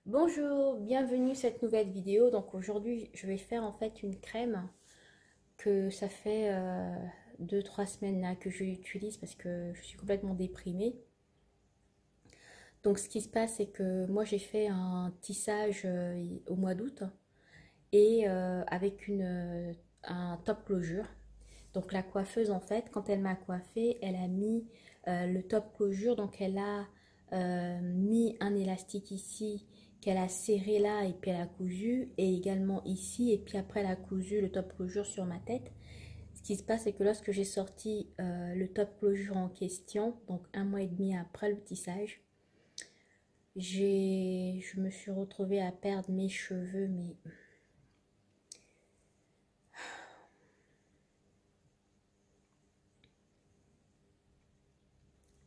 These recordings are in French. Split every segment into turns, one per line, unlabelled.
Bonjour, bienvenue à cette nouvelle vidéo. Donc aujourd'hui, je vais faire en fait une crème que ça fait 2-3 semaines là que je l'utilise parce que je suis complètement déprimée. Donc ce qui se passe, c'est que moi j'ai fait un tissage au mois d'août et avec un top closure. Donc la coiffeuse en fait, quand elle m'a coiffée, elle a mis le top closure, donc elle a mis un élastique ici qu'elle a serré là et puis elle a cousu, et également ici, et puis après elle a cousu le top closure sur ma tête. Ce qui se passe, c'est que lorsque j'ai sorti le top closure en question, donc 1 mois et demi après le tissage, je me suis retrouvée à perdre mes cheveux, mais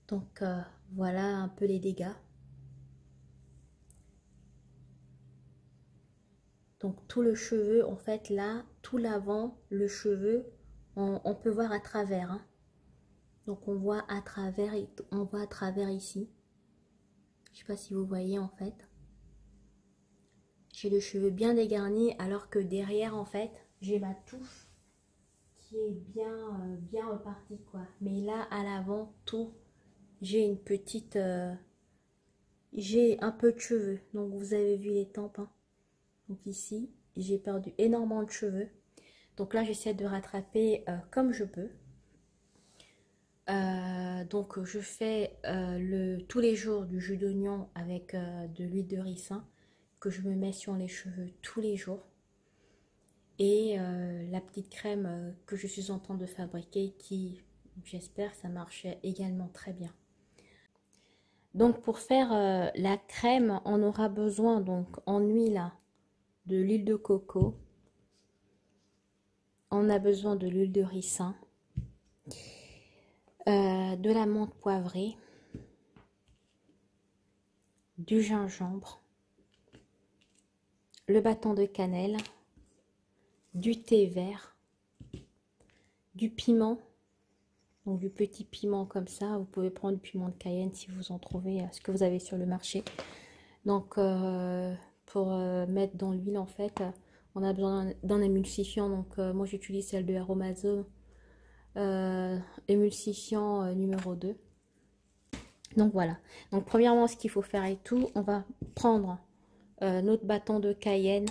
donc voilà un peu les dégâts. Donc tout le cheveu, en fait là, tout l'avant, le cheveu, on peut voir à travers. Hein. Donc on voit à travers, on voit à travers ici. Je sais pas si vous voyez en fait. J'ai le cheveu bien dégarni alors que derrière en fait, j'ai ma touffe qui est bien repartie quoi. Mais là à l'avant, tout, j'ai une petite... j'ai un peu de cheveux. Donc vous avez vu les tempes. Hein. Donc ici, j'ai perdu énormément de cheveux. Donc là, j'essaie de rattraper comme je peux. Donc je fais tous les jours du jus d'oignon avec de l'huile de ricin que je me mets sur les cheveux tous les jours. Et la petite crème que je suis en train de fabriquer qui, j'espère, ça marche également très bien. Donc pour faire la crème, on aura besoin donc en huile de l'huile de coco. On a besoin de l'huile de ricin. De la menthe poivrée, du gingembre, le bâton de cannelle, du thé vert, du piment, donc du petit piment comme ça. Vous pouvez prendre du piment de Cayenne si vous en trouvez, ce que vous avez sur le marché. Donc pour mettre dans l'huile en fait, on a besoin d'un émulsifiant. Donc moi j'utilise celle de Aromazone, émulsifiant numéro 2. Donc voilà. Donc premièrement, ce qu'il faut faire et tout, on va prendre notre bâton de cayenne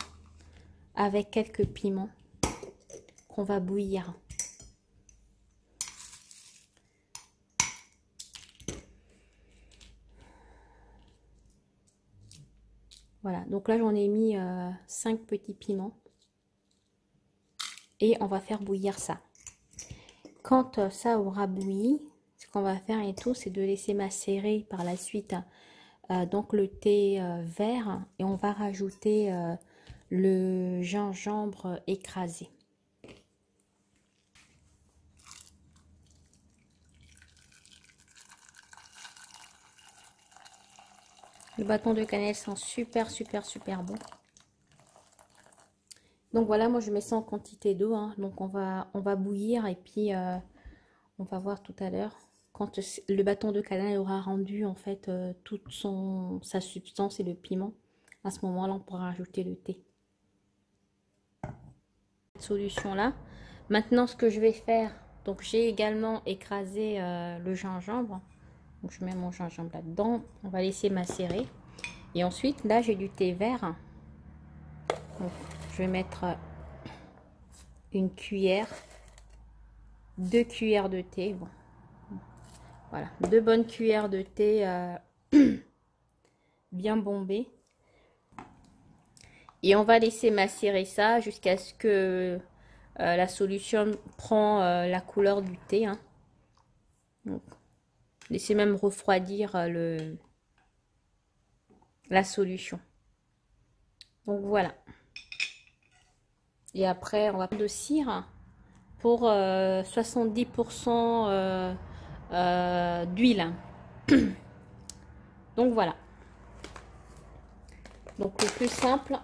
avec quelques piments qu'on va bouillir. Voilà. Donc là, j'en ai mis 5 petits piments. Et on va faire bouillir ça. Quand ça aura bouilli, ce qu'on va faire et tout, c'est de laisser macérer par la suite donc le thé vert, et on va rajouter le gingembre écrasé. Le bâton de cannelle sent super bon. Donc voilà, moi je mets ça en quantité d'eau. Hein. Donc on va bouillir et puis on va voir tout à l'heure. Quand le bâton de cannelle aura rendu en fait toute sa substance et le piment, à ce moment-là on pourra rajouter le thé. Cette solution là. Maintenant ce que je vais faire, donc j'ai également écrasé le gingembre. Donc je mets mon gingembre là-dedans. On va laisser macérer. Et ensuite là j'ai du thé vert. Donc, je vais mettre une cuillère, 2 cuillères de thé. Bon. Voilà, 2 bonnes cuillères de thé bien bombées. Et on va laisser macérer ça jusqu'à ce que la solution prend la couleur du thé. Hein. Donc, laissez même refroidir la solution. Donc voilà. Et après, on va prendre de cire pour 70% d'huile. Donc voilà. Donc le plus simple,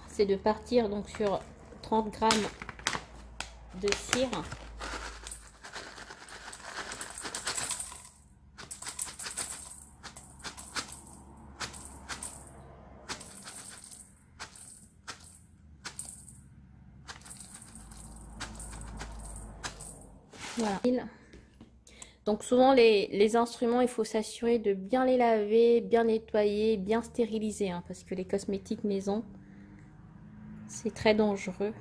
c'est de partir donc sur 30 grammes de cire. Voilà. Donc souvent les instruments, il faut s'assurer de bien les laver, bien nettoyer, bien stériliser, hein, parce que les cosmétiques maison, c'est très dangereux.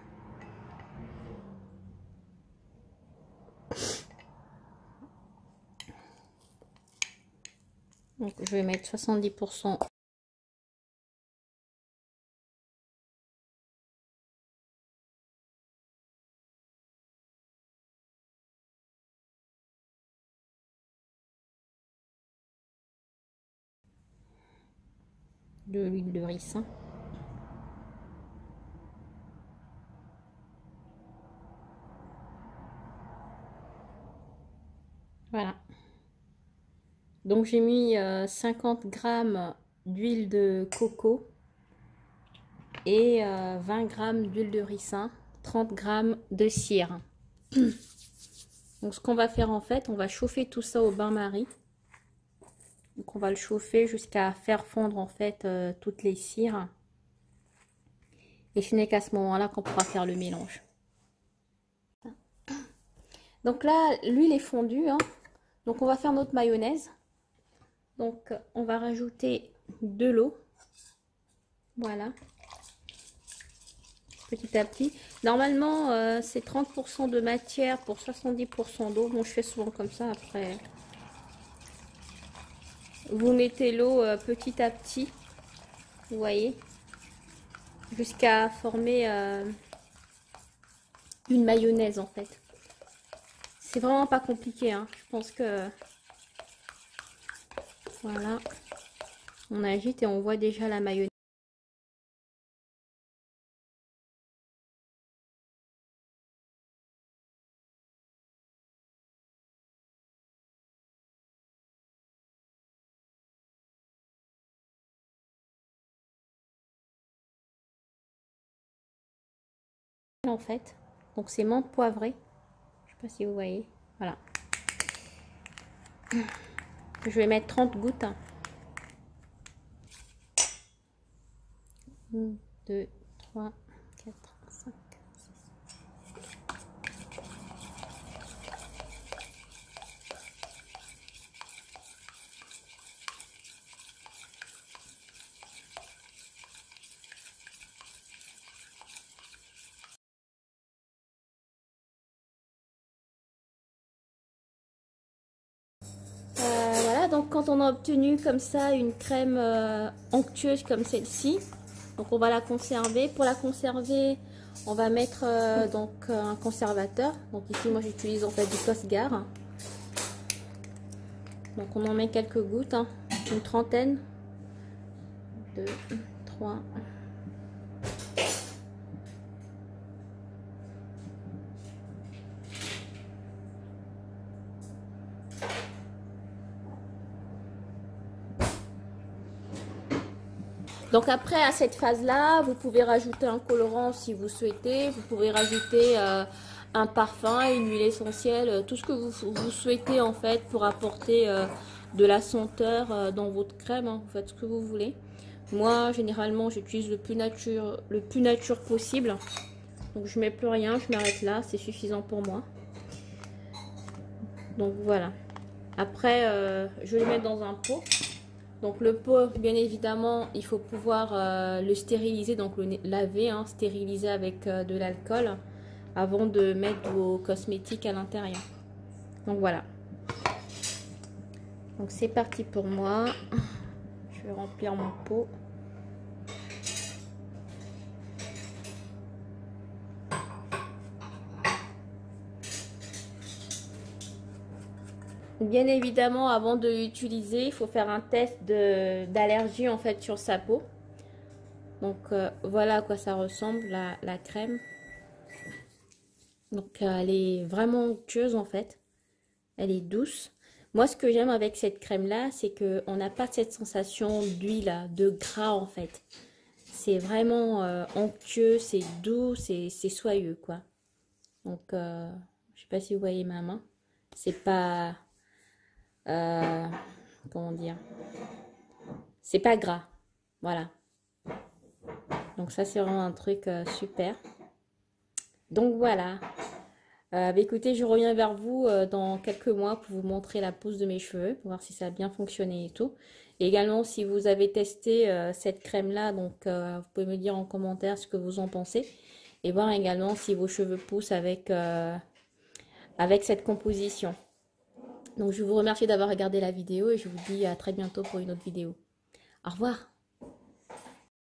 Donc je vais mettre 70% de l'huile de ricin. Voilà. Donc j'ai mis 50 grammes d'huile de coco et 20 grammes d'huile de ricin, 30 grammes de cire. Donc ce qu'on va faire en fait, on va chauffer tout ça au bain-marie. Donc on va le chauffer jusqu'à faire fondre en fait toutes les cires. Et ce n'est qu'à ce moment-là qu'on pourra faire le mélange. Donc là, l'huile est fondue, hein. Donc on va faire notre mayonnaise. Donc on va rajouter de l'eau. Voilà. Petit à petit. Normalement, c'est 30% de matière pour 70% d'eau. Bon, je fais souvent comme ça après. Vous mettez l'eau petit à petit. Vous voyez, jusqu'à former une mayonnaise en fait. C'est vraiment pas compliqué, hein. Je pense que voilà, on agite et on voit déjà la mayonnaise. En fait, donc c'est menthe poivrée. Je sais pas si vous voyez. Voilà. Je vais mettre 30 gouttes. 1, 2, 3, 4, 5. Voilà, donc quand on a obtenu comme ça une crème onctueuse comme celle-ci, donc on va la conserver. Pour la conserver, on va mettre donc un conservateur. Donc ici moi j'utilise en fait du Cosgar. Donc on en met quelques gouttes, hein, une trentaine. 2, 3. Donc après, à cette phase-là, vous pouvez rajouter un colorant si vous souhaitez. Vous pouvez rajouter un parfum, une huile essentielle, tout ce que vous souhaitez en fait pour apporter de la senteur dans votre crème, hein. Vous faites ce que vous voulez. Moi, généralement, j'utilise le plus nature possible. Donc je mets plus rien, je m'arrête là, c'est suffisant pour moi. Donc voilà. Après, je vais le mettre dans un pot. Donc le pot, bien évidemment, il faut pouvoir le stériliser, donc le laver, hein, stériliser avec de l'alcool avant de mettre vos cosmétiques à l'intérieur. Donc voilà. Donc c'est parti pour moi. Je vais remplir mon pot. Bien évidemment, avant de l'utiliser, il faut faire un test d'allergie en fait sur sa peau. Donc voilà à quoi ça ressemble la crème. Donc elle est vraiment onctueuse en fait. Elle est douce. Moi ce que j'aime avec cette crème là, c'est qu'on n'a pas cette sensation d'huile, de gras en fait. C'est vraiment onctueux, c'est doux, c'est soyeux quoi. Donc je sais pas si vous voyez ma main. C'est pas... comment dire, c'est pas gras, voilà. Donc ça c'est vraiment un truc super. Donc voilà, Bah, écoutez, je reviens vers vous dans quelques mois pour vous montrer la pousse de mes cheveux, pour voir si ça a bien fonctionné et tout. Et également, si vous avez testé cette crème-là, donc vous pouvez me dire en commentaire ce que vous en pensez. Et voir également si vos cheveux poussent avec cette composition. Donc je vous remercie d'avoir regardé la vidéo et je vous dis à très bientôt pour une autre vidéo. Au revoir!